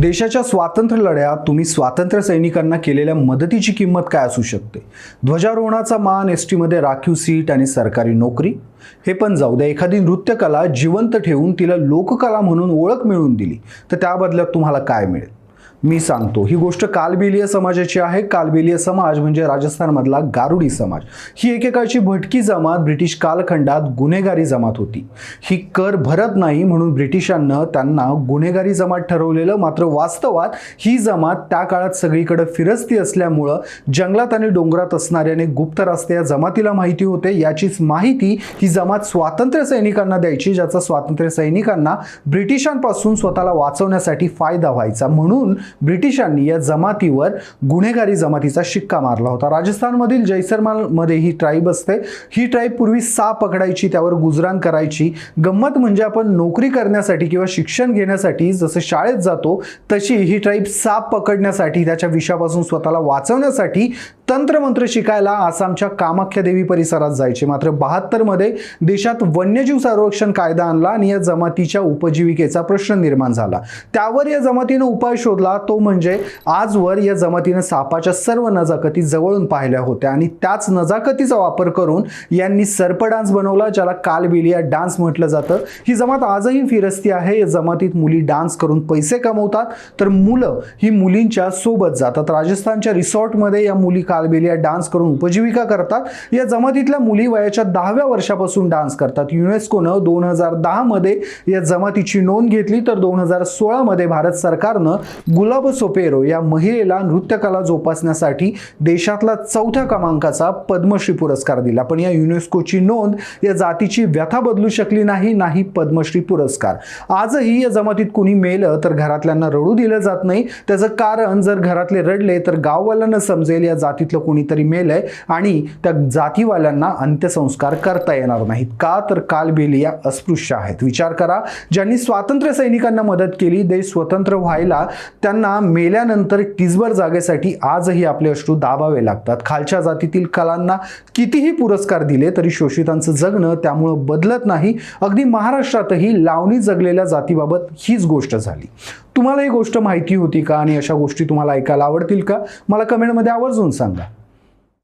देशाच्या स्वातंत्र्य लढ्यात तुम्ही स्वातंत्र्य सैनिकांना केलेल्या मदतीची किंमत काय असू शकते? ध्वजारोहणाचा मान, एसटीमध्ये राखीव सीट आणि सरकारी नोकरी. हे पण जाऊ द्या, एखादी नृत्यकला जिवंत ठेवून तिला लोककला म्हणून ओळख मिळवून दिली तर त्या बदल्यात तुम्हाला काय मिळेल? मी सांगतो. ही गोष्ट कालबेलिया समाजाची आहे. कालबेलिया समाज म्हणजे राजस्थानमधला गारुडी समाज. ही एकेकाळची भटकी जमात ब्रिटिश कालखंडात गुन्हेगारी जमात होती. ही कर भरत नाही म्हणून ब्रिटिशांना त्यांना गुन्हेगारी जमात ठरवलेलं. मात्र वास्तवात ही जमात त्या काळात सगळीकडे फिरस्ती असल्यामुळं जंगलात आणि डोंगरात असणारे अनेक गुप्त रस्ते या जमातीला माहिती होते. याचीच माहिती ही जमात स्वातंत्र्य सैनिकांना द्यायची, ज्याचा स्वातंत्र्य सैनिकांना ब्रिटिशांपासून स्वतःला वाचवण्यासाठी फायदा व्हायचा. म्हणून ब्रिटिशांनी या जमातीवर गुन्हेगारी जमातीचा शिक्का मारला होता. राजस्थानमधील जैसलमेरमध्ये ही ट्राईब असते. ही ट्राईब पूर्वी साप पकडायची, त्यावर गुजराण करायची. गंमत म्हणजे आपण नोकरी करण्यासाठी किंवा शिक्षण घेण्यासाठी जसं शाळेत जातो तशी ही ट्राईब साप पकडण्यासाठी, त्याच्या विषापासून स्वतःला वाचवण्यासाठी तंत्रमंत्र शिकायला आसामच्या कामाख्या देवी परिसरात जायचे. मात्र 72 मध्ये देशात वन्यजीव संरक्षण कायदा आणला आणि या जमातीच्या उपजीविकेचा प्रश्न निर्माण झाला. त्यावर या जमातीने उपाय शोधला, तो म्हणजे आजवर या जमातीने सापाच्या सर्व नजाकती जवळून पाहिल्या होत्या आणि त्याच नजाकतीचा वापर करून यांनी सर्प डान्स बनवला, ज्याला कालबेलिया डान्स म्हटलं जातं. ही जमात आजही फिरस्ती आहे. या जमातीत मुली डान्स करून पैसे कमवतात, तर मुलं ही मुलींच्या सोबत जातात. राजस्थानच्या रिसॉर्टमध्ये या मुली कालबेलिया डान्स करून उपजीविका करतात. या जमातीतल्या मुली वयाच्या 10व्या वर्षापासून डान्स करतात. युनेस्कोनं 2010 मध्ये या जमातीची नोंद घेतली, तर 2016 मध्ये भारत सरकारनं गुलाब सोपेरो या महिलेला नृत्यकला जोपासण्यासाठी देशातला 4थ्या क्रमांकाचा पद्मश्री पुरस्कार दिला. पण या युनेस्कोची नोंद या जातीची व्यथा बदलू शकली नाही पद्मश्री पुरस्कार. आजही या जमातीत कुणी मेलं तर घरातल्यांना रडू दिलं जात नाही. त्याचं कारण, जर घरातले रडले तर गाववाल्यांना समजेल या जातीतलं कोणीतरी मेलंय आणि त्या जातीवाल्यांना अंत्यसंस्कार करता येणार नाहीत. का? तर कालबेलिया अस्पृश्य आहेत. विचार करा, ज्यांनी स्वातंत्र्य सैनिकांना मदत केली, देश स्वतंत्र व्हायला त्यांना मेल्यानंतर टिचभर जागेसाठी आजही आपले अश्रू दाबावे लागतात. खालच्या जातीतील कलांना कितीही पुरस्कार दिले तरी शोषितांचं जगणं त्यामुळं बदलत नाही. अगदी महाराष्ट्रातही लावणी जगलेल्या जातीबाबत हीच गोष्ट झाली. तुम्हाला ही गोष्ट माहिती होती का? आणि अशा गोष्टी तुम्हाला ऐकायला आवडतील का? मला कमेंटमध्ये आवर्जून सांगा.